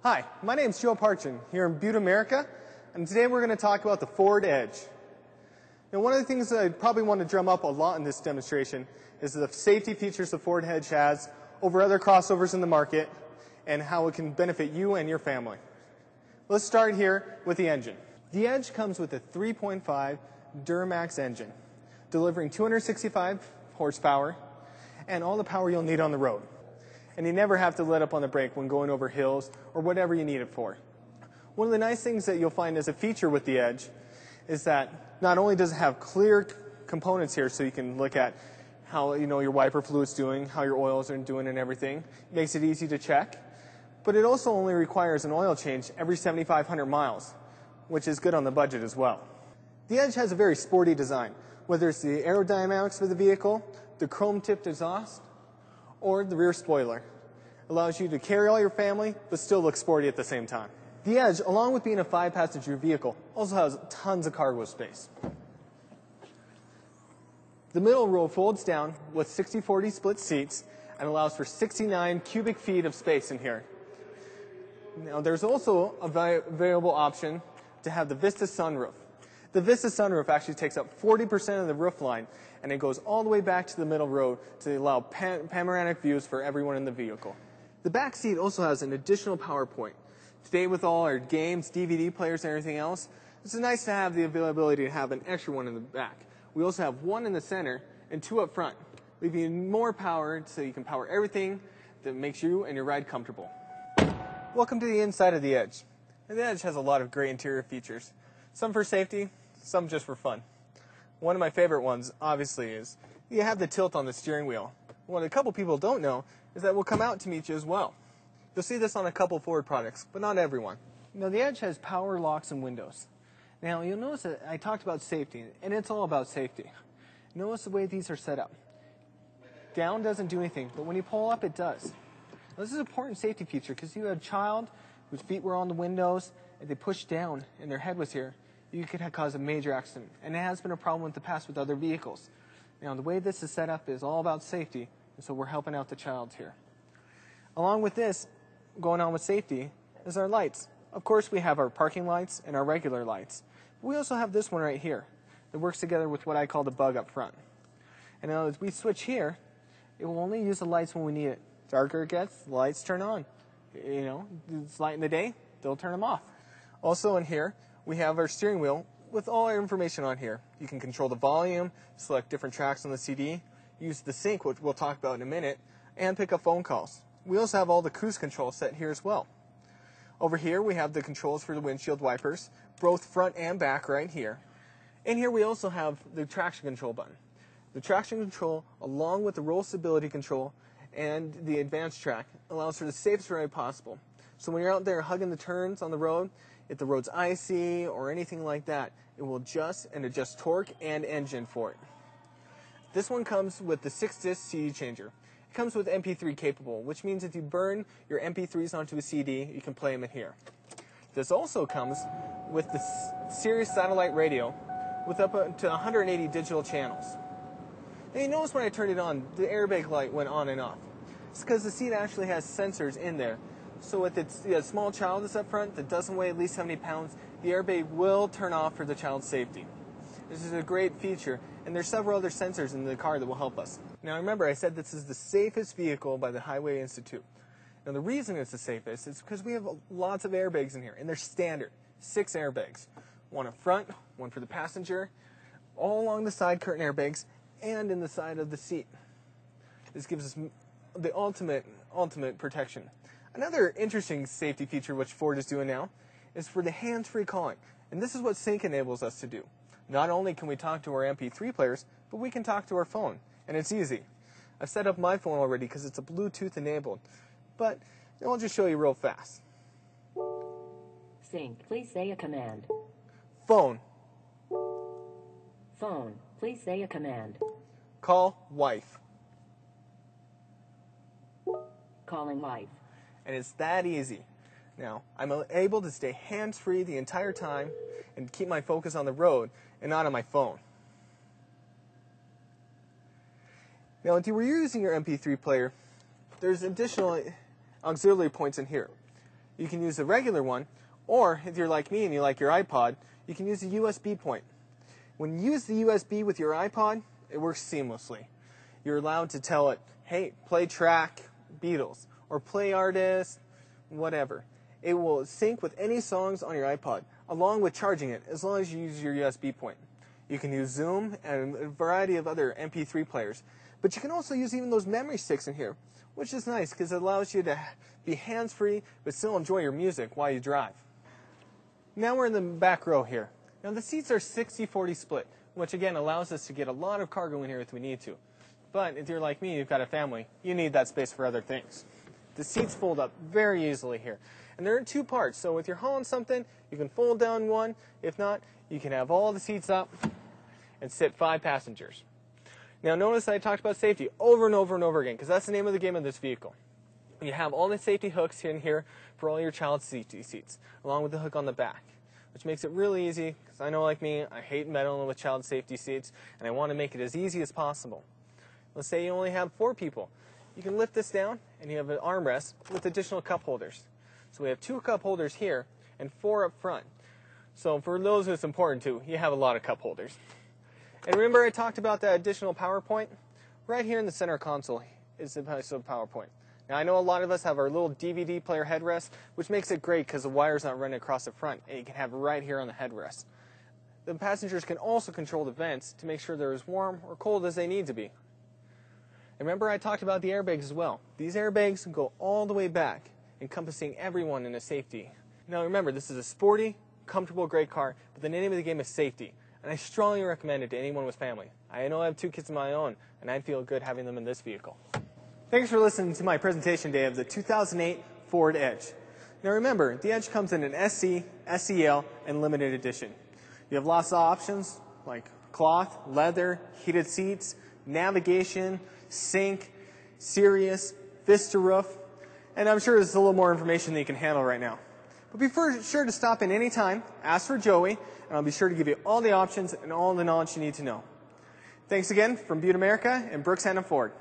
Hi, my name is Joe Parchin here in Butte, America, and today we're going to talk about the Ford Edge. Now, one of the things that I probably want to drum up a lot in this demonstration is the safety features the Ford Edge has over other crossovers in the market and how it can benefit you and your family. Let's start here with the engine. The Edge comes with a 3.5 Duramax engine, delivering 265 horsepower and all the power you'll need on the road. And you never have to let up on the brake when going over hills or whatever you need it for. One of the nice things that you'll find as a feature with the Edge is that not only does it have clear components here so you can look at how your wiper fluid's doing, how your oils are doing and everything. It makes it easy to check. But it also only requires an oil change every 7,500 miles, which is good on the budget as well. The Edge has a very sporty design, whether it's the aerodynamics of the vehicle, the chrome-tipped exhaust, or the rear spoiler. Allows you to carry all your family, but still look sporty at the same time. The Edge, along with being a 5-passenger vehicle, also has tons of cargo space. The middle row folds down with 60-40 split seats and allows for 69 cubic feet of space in here. Now, there's also a available option to have the Vista sunroof. The Vista sunroof actually takes up 40% of the roof line, and it goes all the way back to the middle row to allow panoramic views for everyone in the vehicle. The back seat also has an additional power point. Today, with all our games, DVD players, and everything else, it's nice to have the availability to have an extra one in the back. We also have one in the center and two up front, leaving you more power so you can power everything that makes you and your ride comfortable. Welcome to the inside of the Edge. And the Edge has a lot of great interior features. Some for safety, some just for fun. One of my favorite ones, obviously, is you have the tilt on the steering wheel. What a couple people don't know is that will come out to meet you as well. You'll see this on a couple Ford products, but not everyone. Now, the Edge has power locks and windows. Now, you'll notice that I talked about safety, and it's all about safety. Notice the way these are set up. Down doesn't do anything, but when you pull up, it does. Now, this is an important safety feature because you had a child whose feet were on the windows, and they pushed down, and their head was here. You could have caused a major accident, and it has been a problem in the past with other vehicles. Now, the way this is set up is all about safety, and so we're helping out the child here. Along with this, going on with safety, is our lights. Of course, we have our parking lights and our regular lights. We also have this one right here that works together with what I call the bug up front. And now as we switch here, it will only use the lights when we need it. Darker it gets, the lights turn on. It's light in the day, they'll turn them off. Also in here, we have our steering wheel with all our information on here. You can control the volume, select different tracks on the CD, use the sync, which we'll talk about in a minute, and pick up phone calls. We also have all the cruise control set here as well. Over here, we have the controls for the windshield wipers, both front and back right here. In here, we also have the traction control button. The traction control, along with the roll stability control and the advanced track, allows for the safest ride possible. So when you're out there hugging the turns on the road, if the road's icy or anything like that, it will adjust torque and engine for it. This one comes with the 6-disc CD changer. It comes with MP3 capable, which means if you burn your MP3s onto a CD, you can play them in here. This also comes with the Sirius satellite radio with up to 180 digital channels. And you notice when I turned it on, the airbag light went on and off. It's because the seat actually has sensors in there. So if it's a small child that's up front that doesn't weigh at least 70 pounds, the airbag will turn off for the child's safety. This is a great feature, and there's several other sensors in the car that will help us. Now remember, I said this is the safest vehicle by the Highway Institute. Now the reason it's the safest is because we have lots of airbags in here, and they're standard, 6 airbags. One up front, one for the passenger, all along the side curtain airbags, and in the side of the seat. This gives us the ultimate protection. Another interesting safety feature which Ford is doing now is for the hands-free calling, and this is what Sync enables us to do. Not only can we talk to our MP3 players, but we can talk to our phone, and it's easy. I've set up my phone already because it's a Bluetooth enabled, but I'll just show you real fast. Sync, please say a command. Phone. Phone, please say a command. Call wife. Calling wife. And it's that easy. Now, I'm able to stay hands-free the entire time and keep my focus on the road and not on my phone. Now, if you were using your MP3 player, there's additional auxiliary points in here. you can use the regular one, or if you're like me and you like your iPod, you can use the USB point. When you use the USB with your iPod, it works seamlessly. You're allowed to tell it, hey, play track Beatles, or play artist, whatever. It will sync with any songs on your iPod, along with charging it, as long as you use your USB point. You can use Zoom and a variety of other MP3 players. But you can also use even those memory sticks in here, which is nice because it allows you to be hands-free but still enjoy your music while you drive. Now we're in the back row here. Now the seats are 60-40 split, which again allows us to get a lot of cargo in here if we need to. But if you're like me, you've got a family, you need that space for other things. The seats fold up very easily here. And they're in two parts, so if you're hauling something, you can fold down one. If not, you can have all the seats up and sit 5 passengers. Now notice I talked about safety over and over and over again, because that's the name of the game of this vehicle. You have all the safety hooks in here for all your child safety seats, along with the hook on the back, which makes it really easy, because I know like me, I hate meddling with child safety seats, and I want to make it as easy as possible. Let's say you only have 4 people. You can lift this down, and you have an armrest with additional cup holders. So we have 2 cup holders here, and 4 up front. So for those who it's important to, you have a lot of cup holders. And remember I talked about that additional power point? Right here in the center console is the power point. Now I know a lot of us have our little DVD player headrest, which makes it great because the wire's not running across the front, and you can have it right here on the headrest. The passengers can also control the vents to make sure they're as warm or cold as they need to be. And remember I talked about the airbags as well. These airbags go all the way back, encompassing everyone in a safety. Now remember, this is a sporty, comfortable, great car, but the name of the game is safety. And I strongly recommend it to anyone with family. I know I have 2 kids of my own, and I'd feel good having them in this vehicle. Thanks for listening to my presentation day of the 2008 Ford Edge. Now remember, the Edge comes in an SC, SEL, and limited edition. You have lots of options like cloth, leather, heated seats, navigation, sync, Sirius, Vista roof, and I'm sure there's a little more information that you can handle right now. But be sure to stop in any time, ask for Joey, and I'll be sure to give you all the options and all the knowledge you need to know. Thanks again from Butte, America, and Brooks Hannah Ford.